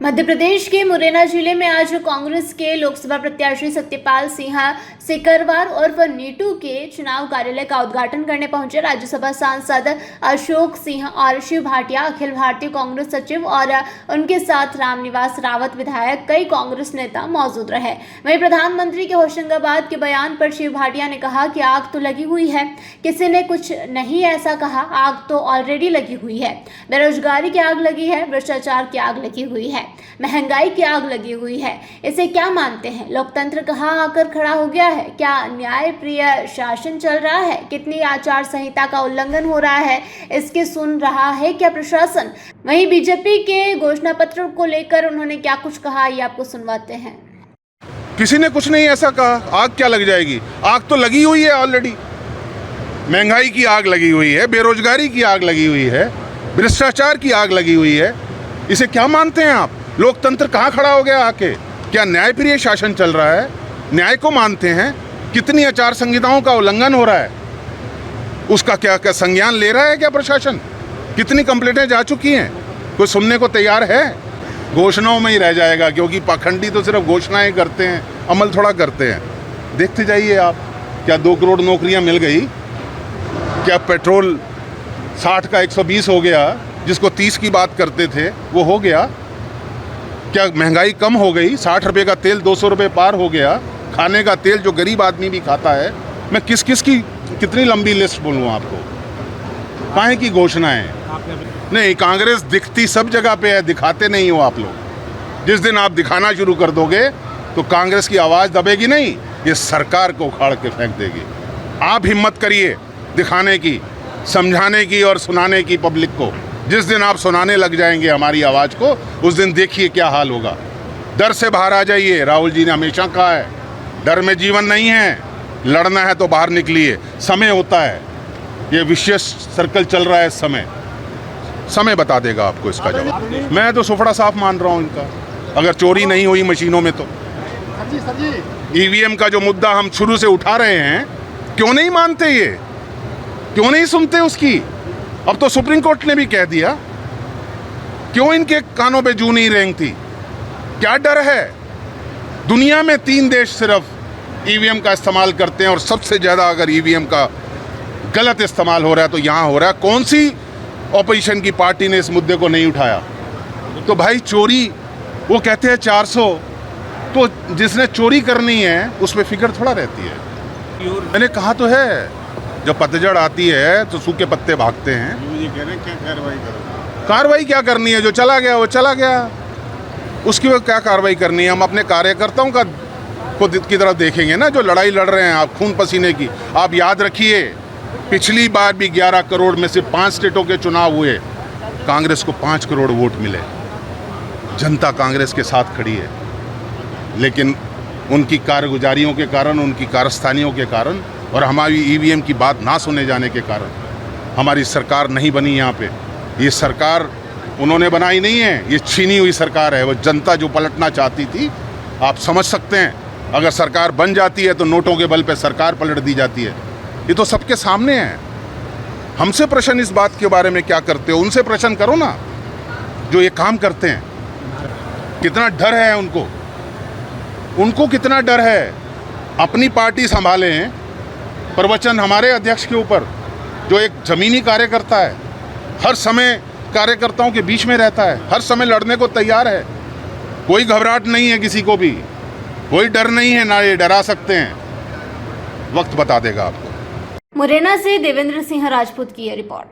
मध्य प्रदेश के मुरैना जिले में आज कांग्रेस के लोकसभा प्रत्याशी सत्यपाल सिंह सिकरवार उर्फ नीटू के चुनाव कार्यालय का उद्घाटन करने पहुंचे। राज्यसभा सांसद अशोक सिंह और शिव भाटिया, अखिल भारतीय कांग्रेस सचिव और उनके साथ रामनिवास रावत विधायक, कई कांग्रेस नेता मौजूद रहे। वहीं प्रधानमंत्री के होशंगाबाद के बयान पर शिव भाटिया ने कहा कि आग तो लगी हुई है, किसी ने कुछ नहीं ऐसा कहा, आग तो ऑलरेडी लगी हुई है। बेरोजगारी की आग लगी है, भ्रष्टाचार की आग लगी हुई है, महंगाई की आग लगी हुई है। इसे क्या मानते हैं? लोकतंत्र कहाँ आकर खड़ा हो गया है? क्या न्याय प्रिय शासन चल रहा है? कितनी आचार संहिता का उल्लंघन हो रहा है, इसके सुन रहा है क्या प्रशासन? वहीं बीजेपी के घोषणा पत्र को लेकर उन्होंने क्या कुछ कहा, ये आपको सुनवाते हैं। किसी ने कुछ नहीं ऐसा कहा। आग क्या लग जाएगी? आग तो लगी हुई है ऑलरेडी। महंगाई की आग लगी हुई है, बेरोजगारी की आग लगी हुई है, भ्रष्टाचार की आग लगी हुई है। इसे क्या मानते हैं आप? लोकतंत्र कहाँ खड़ा हो गया आके? क्या न्यायप्रिय शासन चल रहा है? न्याय को मानते हैं? कितनी आचार संहिताओं का उल्लंघन हो रहा है, उसका क्या क्या संज्ञान ले रहा है क्या प्रशासन? कितनी कंप्लेंटें जा चुकी हैं? कोई सुनने को तैयार है? घोषणाओं में ही रह जाएगा, क्योंकि पाखंडी तो सिर्फ घोषणाएं करते हैं, अमल थोड़ा करते हैं। देखते जाइए आप। क्या 2 करोड़ नौकरियां मिल गई? क्या पेट्रोल 60 का 120 हो गया? जिसको 30 की बात करते थे वो हो गया? क्या महंगाई कम हो गई? 60 रुपये का तेल 200 रुपये पार हो गया। खाने का तेल जो गरीब आदमी भी खाता है। मैं किस किस की कितनी लंबी लिस्ट बोलूँ आपको? काहे की घोषणाएं? नहीं, कांग्रेस दिखती सब जगह पे है, दिखाते नहीं हो आप लोग। जिस दिन आप दिखाना शुरू कर दोगे तो कांग्रेस की आवाज़ दबेगी नहीं, ये सरकार को उखाड़ के फेंक देगी। आप हिम्मत करिए दिखाने की, समझाने की और सुनाने की पब्लिक को। जिस दिन आप सुनाने लग जाएंगे हमारी आवाज़ को, उस दिन देखिए क्या हाल होगा। डर से बाहर आ जाइए। राहुल जी ने हमेशा कहा है, डर में जीवन नहीं है, लड़ना है तो बाहर निकलिए। समय होता है, ये विशेष सर्कल चल रहा है। समय बता देगा आपको इसका जवाब। मैं तो सुफड़ा साफ मान रहा हूँ इनका, अगर चोरी नहीं हुई मशीनों में तो। ईवीएम का जो मुद्दा हम शुरू से उठा रहे हैं, क्यों नहीं मानते ये? क्यों नहीं सुनते उसकी? अब तो सुप्रीम कोर्ट ने भी कह दिया। क्यों इनके कानों पे जू नहीं रेंगती? क्या डर है? दुनिया में 3 देश सिर्फ ईवीएम का इस्तेमाल करते हैं, और सबसे ज़्यादा अगर ईवीएम का गलत इस्तेमाल हो रहा है तो यहाँ हो रहा है। कौन सी ऑपोजिशन की पार्टी ने इस मुद्दे को नहीं उठाया? तो भाई चोरी, वो कहते हैं 400, तो जिसने चोरी करनी है उस पर फिक्र थोड़ा रहती है। मैंने कहा तो है, जब पतझड़ आती है तो सूखे पत्ते भागते हैं। ये कह रहे हैं क्या कार्रवाई करो? कार्रवाई क्या करनी है? जो चला गया वो चला गया, उसकी वो क्या कार्रवाई करनी है? हम अपने कार्यकर्ताओं का की तरफ देखेंगे ना, जो लड़ाई लड़ रहे हैं आप खून पसीने की। आप याद रखिए, पिछली बार भी 11 करोड़ में से 5 स्टेटों के चुनाव हुए, कांग्रेस को 5 करोड़ वोट मिले। जनता कांग्रेस के साथ खड़ी है, लेकिन उनकी कारगुजारियों के कारण, उनकी कारस्तानियों के कारण और हमारी ईवीएम की बात ना सुने जाने के कारण हमारी सरकार नहीं बनी। यहाँ पे ये सरकार उन्होंने बनाई नहीं है, ये छीनी हुई सरकार है। वो जनता जो पलटना चाहती थी, आप समझ सकते हैं। अगर सरकार बन जाती है तो नोटों के बल पे सरकार पलट दी जाती है। ये तो सबके सामने है। हमसे प्रश्न इस बात के बारे में क्या करते हो? उनसे प्रश्न करो ना, जो ये काम करते हैं। कितना डर है उनको कितना डर है? अपनी पार्टी संभालें, प्रवचन हमारे अध्यक्ष के ऊपर, जो एक जमीनी कार्यकर्ता है, हर समय कार्यकर्ताओं के बीच में रहता है, हर समय लड़ने को तैयार है। कोई घबराहट नहीं है किसी को भी, कोई डर नहीं है, ना ये डरा सकते हैं। वक्त बता देगा आपको। मुरैना से देवेंद्र सिंह राजपूत की यह रिपोर्ट।